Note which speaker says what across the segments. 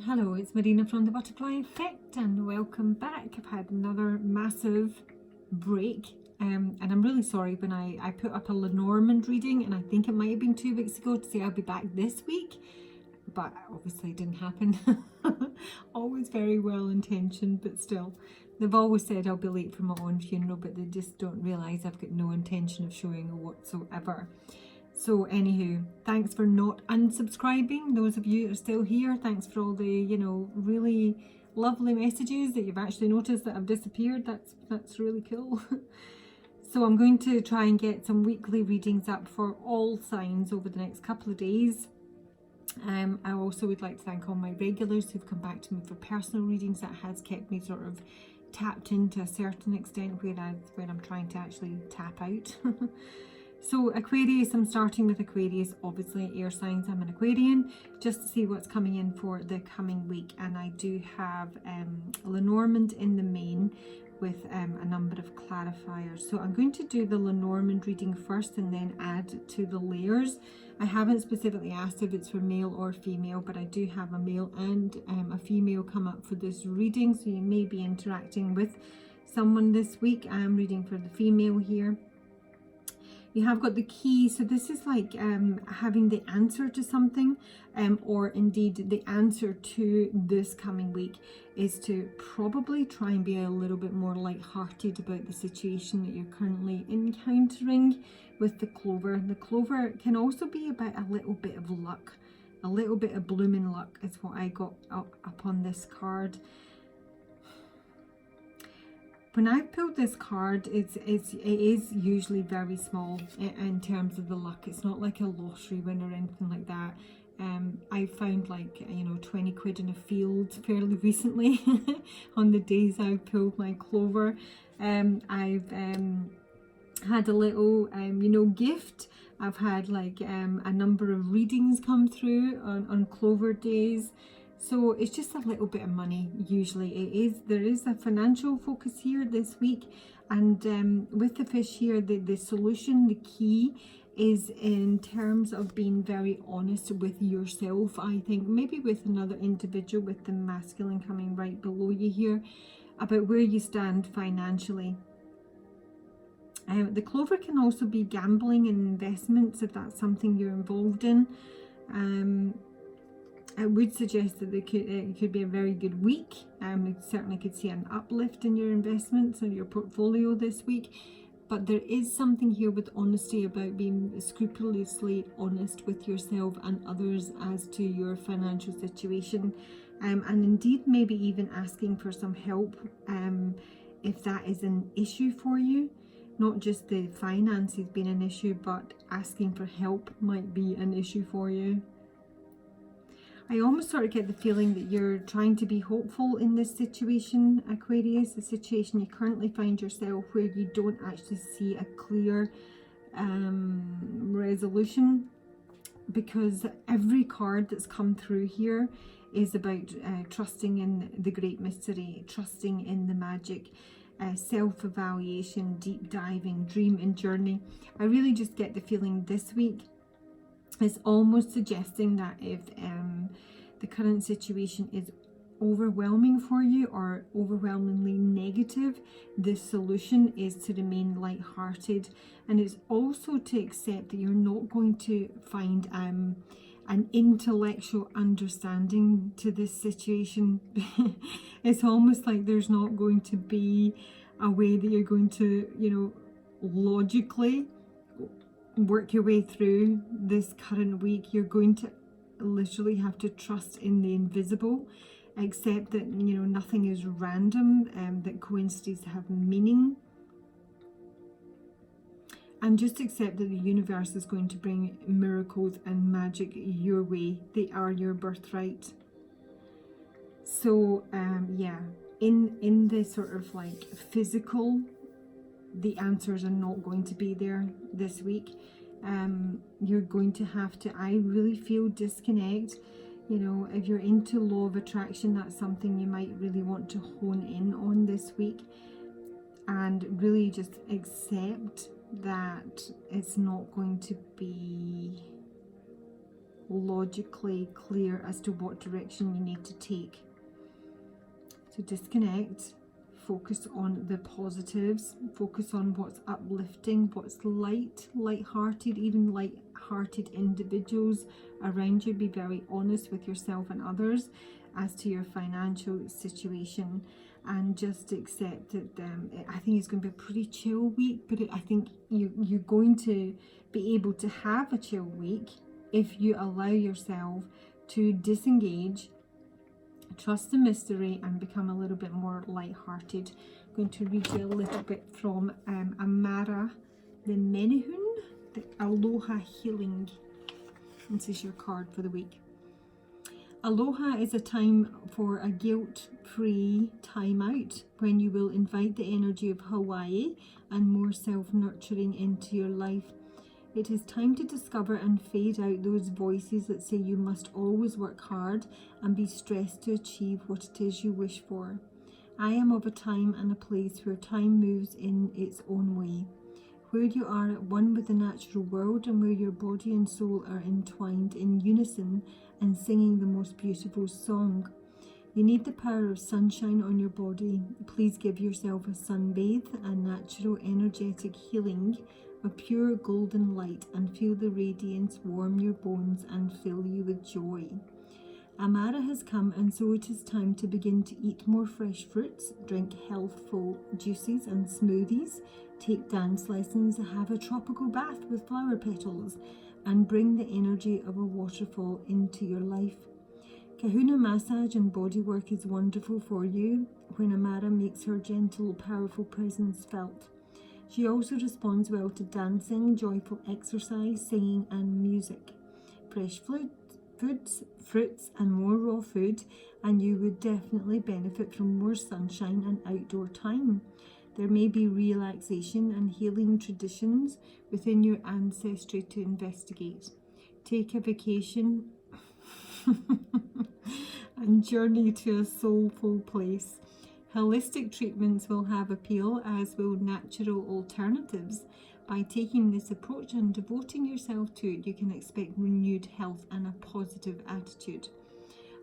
Speaker 1: Hello, it's Marina from the Butterfly Effect and welcome back. I've had another massive break and I'm really sorry when I put up a Lenormand reading, and I think it might have been 2 weeks ago, to say I'll be back this week, but obviously it didn't happen. Always very well intentioned, but still. They've always said I'll be late for my own funeral, but they just don't realise I've got no intention of showing whatsoever. So anywho, thanks for not unsubscribing, those of you that are still here. Thanks for all the, really lovely messages that you've actually noticed that I've disappeared. That's really cool. So I'm going to try and get some weekly readings up for all signs over the next couple of days. I also would like to thank all my regulars who've come back to me for personal readings. That has kept me sort of tapped in to a certain extent, when I'm trying to actually tap out. So Aquarius, I'm starting with Aquarius, obviously air signs. I'm an Aquarian, just to see what's coming in for the coming week. And I do have Lenormand in the main with a number of clarifiers. So I'm going to do the Lenormand reading first and then add to the layers. I haven't specifically asked if it's for male or female, but I do have a male and a female come up for this reading. So you may be interacting with someone this week. I'm reading for the female here. You have got the key, so this is like having the answer to something, or indeed the answer to this coming week is to probably try and be a little bit more light-hearted about the situation that you're currently encountering with the clover. The clover can also be about a little bit of luck, a little bit of blooming luck is what I got up on this card. When I've pulled this card, it is usually very small in terms of the luck. It's not like a lottery win or anything like that. I found 20 quid in a field fairly recently on the days I've pulled my clover. I've had a little gift. I've had a number of readings come through on clover days. So it's just a little bit of money. Usually there is a financial focus here this week, and with the fish here, the solution, the key is in terms of being very honest with yourself. I think maybe with another individual, with the masculine coming right below you here, about where you stand financially. The clover can also be gambling and investments if that's something you're involved in. I would suggest that it could be a very good week. You certainly could see an uplift in your investments and your portfolio this week. But there is something here with honesty, about being scrupulously honest with yourself and others as to your financial situation. And indeed maybe even asking for some help if that is an issue for you. Not just the finances being an issue, but asking for help might be an issue for you. I almost sort of get the feeling that you're trying to be hopeful in this situation, Aquarius, the situation you currently find yourself, where you don't actually see a clear resolution, because every card that's come through here is about trusting in the great mystery, trusting in the magic, self-evaluation, deep diving, dream and journey. I really just get the feeling this week is almost suggesting that if the current situation is overwhelming for you or overwhelmingly negative, the solution is to remain light-hearted, and it's also to accept that you're not going to find an intellectual understanding to this situation. It's almost like there's not going to be a way that you're going to, logically work your way through this current week. You're going to literally have to trust in the invisible, accept that nothing is random, that coincidences have meaning, and just accept that the universe is going to bring miracles and magic your way. They are your birthright. So yeah, in the sort of physical, the answers are not going to be there this week. You're going to have to, I really feel, disconnect. If you're into law of attraction, that's something you might really want to hone in on this week, and really just accept that it's not going to be logically clear as to what direction you need to take. So disconnect, focus on the positives, focus on what's uplifting, what's light-hearted, even light-hearted individuals around you. Be very honest with yourself and others as to your financial situation, and just accept that I think it's going to be a pretty chill week, but I think you're going to be able to have a chill week if you allow yourself to disengage, trust the mystery, and become a little bit more light-hearted. I'm going to read you a little bit from Amara the Menehun, the Aloha Healing. This is your card for the week. Aloha is a time for a guilt-free time out when you will invite the energy of Hawaii and more self-nurturing into your life. It is time to discover and fade out those voices that say you must always work hard and be stressed to achieve what it is you wish for. I am of a time and a place where time moves in its own way, where you are at one with the natural world and where your body and soul are entwined in unison and singing the most beautiful song. You need the power of sunshine on your body. Please give yourself a sunbathe, a natural energetic healing of pure golden light, and feel the radiance warm your bones and fill you with joy. Amara has come, and so it is time to begin to eat more fresh fruits, drink healthful juices and smoothies, take dance lessons, have a tropical bath with flower petals, and bring the energy of a waterfall into your life. Kahuna massage and body work is wonderful for you when Amara makes her gentle, powerful presence felt. She also responds well to dancing, joyful exercise, singing, and music. Fresh foods, fruits, and more raw food, and you would definitely benefit from more sunshine and outdoor time. There may be relaxation and healing traditions within your ancestry to investigate. Take a vacation and journey to a soulful place. Holistic treatments will have appeal, as will natural alternatives. By taking this approach and devoting yourself to it, you can expect renewed health and a positive attitude.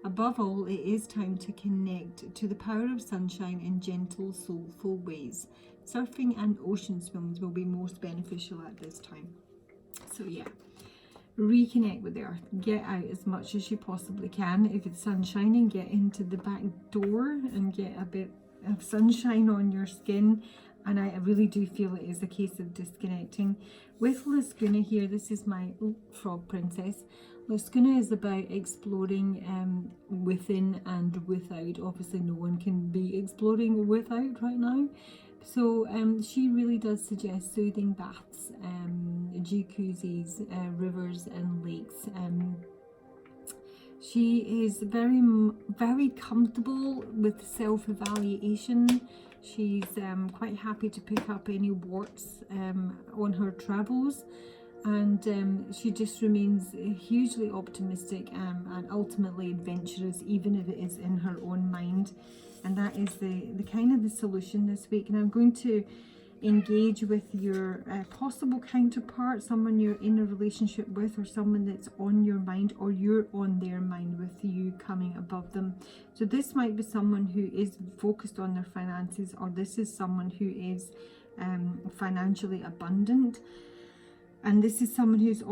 Speaker 1: Above all, it is time to connect to the power of sunshine in gentle, soulful ways. Surfing and ocean swims will be most beneficial at this time. So yeah, reconnect with the earth. Get out as much as you possibly can. If it's sun shining, get into the back door and get a bit of sunshine on your skin. And I really do feel it is a case of disconnecting. With Laskuna here, this is my frog princess. Laskuna is about exploring within and without. Obviously no one can be exploring without right now. So she really does suggest soothing baths, jacuzzis, rivers and lakes. She is very comfortable with self-evaluation. She's quite happy to pick up any warts on her travels, and she just remains hugely optimistic and ultimately adventurous, even if it is in her own mind. And that is the kind of the solution this week. And I'm going to engage with your possible counterpart, someone you're in a relationship with, or someone that's on your mind, or you're on their mind with you coming above them. So this might be someone who is focused on their finances, or this is someone who is financially abundant, and this is someone is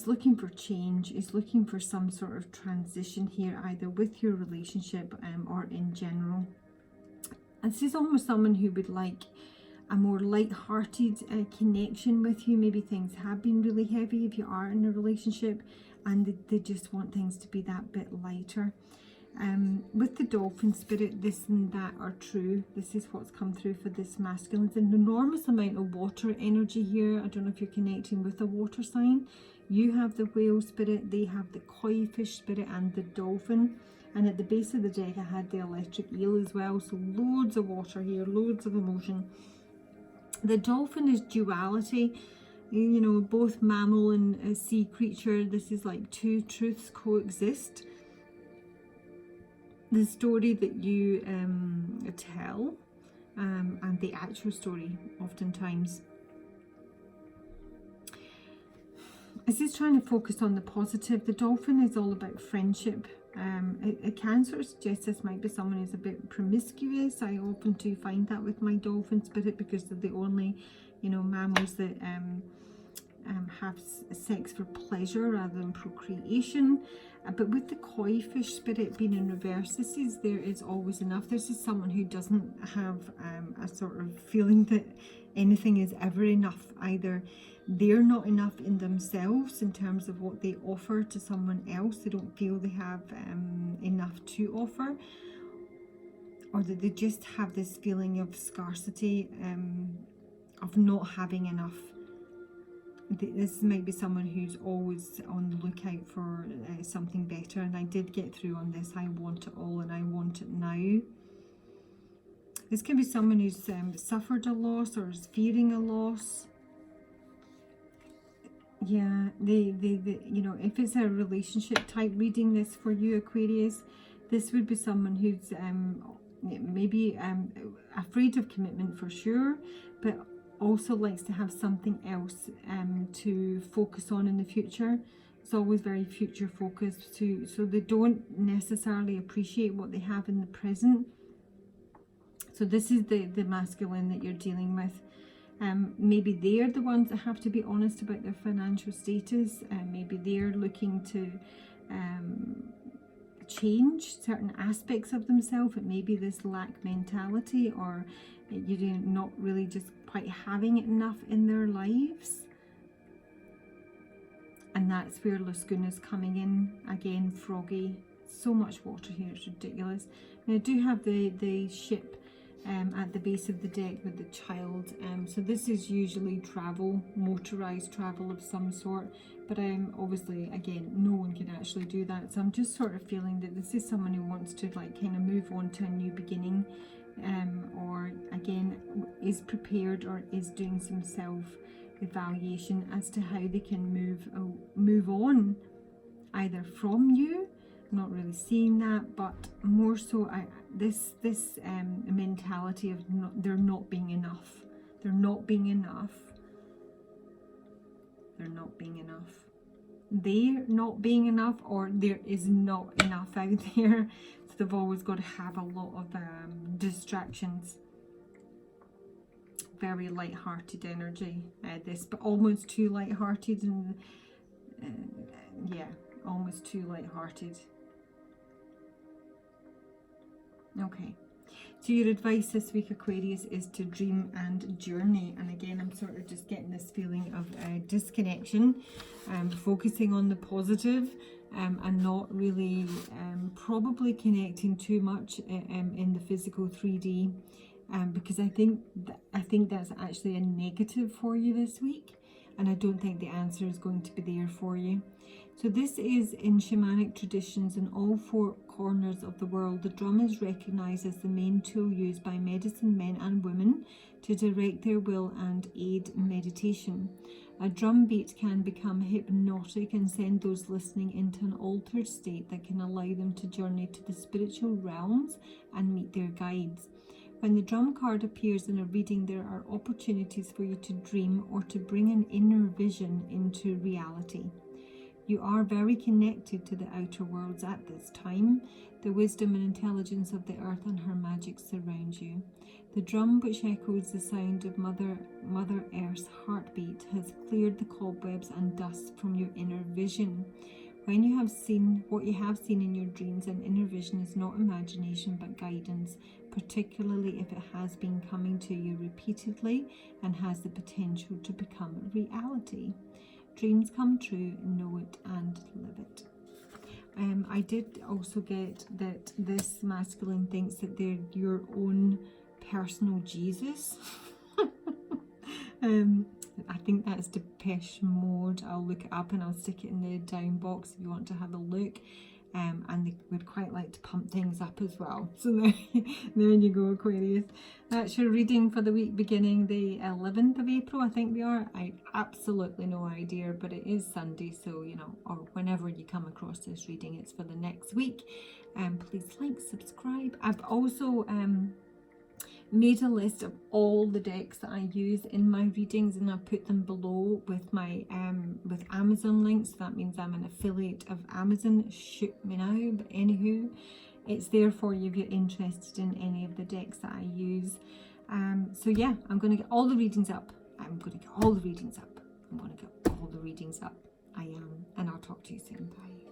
Speaker 1: looking for change, is looking for some sort of transition here, either with your relationship or in general. And this is almost someone who would like a more light-hearted connection with you. Maybe things have been really heavy if you are in a relationship, and they just want things to be that bit lighter. With the dolphin spirit, this and that are true. This is what's come through for this masculine. There's an enormous amount of water energy here. I don't know if you're connecting with a water sign. You have the whale spirit, they have the koi fish spirit and the dolphin. And at the base of the deck I had the electric eel as well. So loads of water here, loads of emotion. The dolphin is duality, you know, both mammal and a sea creature. This is like two truths coexist. The story that you tell and the actual story oftentimes. This is trying to focus on the positive. The dolphin is all about friendship. It can sort of suggest this might be someone who's a bit promiscuous. I often do find that with my dolphin spirit, because they're the only, you know, mammals that have sex for pleasure rather than procreation. But with the koi fish spirit being in reverse, this is there is always enough. This is someone who doesn't have a sort of feeling that anything is ever enough. Either they're not enough in themselves in terms of what they offer to someone else, they don't feel they have enough to offer, or that they just have this feeling of scarcity, of not having enough. This might be someone who's always on the lookout for something better, and I did get through on this. I want it all and I want it now. This can be someone who's suffered a loss or is fearing a loss. Yeah, they you know, if it's a relationship type reading this for you, Aquarius, this would be someone who's maybe afraid of commitment for sure, but also likes to have something else to focus on in the future. It's always very future focused too, so they don't necessarily appreciate what they have in the present. So this is the masculine that you're dealing with. Maybe they're the ones that have to be honest about their financial status. Maybe they're looking to change certain aspects of themselves. It may be this lack mentality, or you're not really just quite having enough in their lives. And that's where Lascun is coming in. Again, froggy. So much water here, it's ridiculous. Now I do have the ship at the base of the deck with the child, so this is usually travel, motorized travel of some sort, but obviously again no one can actually do that. So I'm just sort of feeling that this is someone who wants to like kind of move on to a new beginning, or again is prepared or is doing some self-evaluation as to how they can move on either from you. I'm not really seeing that, but more so this mentality of there not being enough. They're not being enough. They're not being enough. They're not being enough, or there is not enough out there. So they've always got to have a lot of distractions. Very light-hearted energy, this, but almost too light-hearted, and yeah, almost too light-hearted. Okay, so your advice this week, Aquarius, is to dream and journey. And again, I'm sort of just getting this feeling of disconnection, focusing on the positive, and not really probably connecting too much in the physical 3D, because I think that's actually a negative for you this week, and I don't think the answer is going to be there for you. So this is in shamanic traditions in all four corners of the world. The drum is recognized as the main tool used by medicine men and women to direct their will and aid meditation. A drum beat can become hypnotic and send those listening into an altered state that can allow them to journey to the spiritual realms and meet their guides. When the drum card appears in a reading, there are opportunities for you to dream or to bring an inner vision into reality. You are very connected to the outer worlds at this time. The wisdom and intelligence of the earth and her magic surround you. The drum, which echoes the sound of Mother Earth's heartbeat, has cleared the cobwebs and dust from your inner vision. When you have seen what you have seen in your dreams, an inner vision is not imagination but guidance, particularly if it has been coming to you repeatedly and has the potential to become reality. Dreams come true, know it and live it. I did also get that this masculine thinks that they're your own personal Jesus. I think that's Depeche Mode. I'll look it up and I'll stick it in the down box if you want to have a look. And they would quite like to pump things up as well. So there you go, Aquarius. That's your reading for the week beginning the 11th of April, I think we are. I absolutely no idea, but it is Sunday, so you know, or whenever you come across this reading, it's for the next week. Please like, subscribe. I've also made a list of all the decks that I use in my readings, and I put them below with my with Amazon links. That means I'm an affiliate of Amazon. Shoot me now, but anywho, it's there for you if you're interested in any of the decks that I use. So yeah, I'm going to get all the readings up. I'm going to get all the readings up. I'm going to get all the readings up. I am, and I'll talk to you soon. Bye.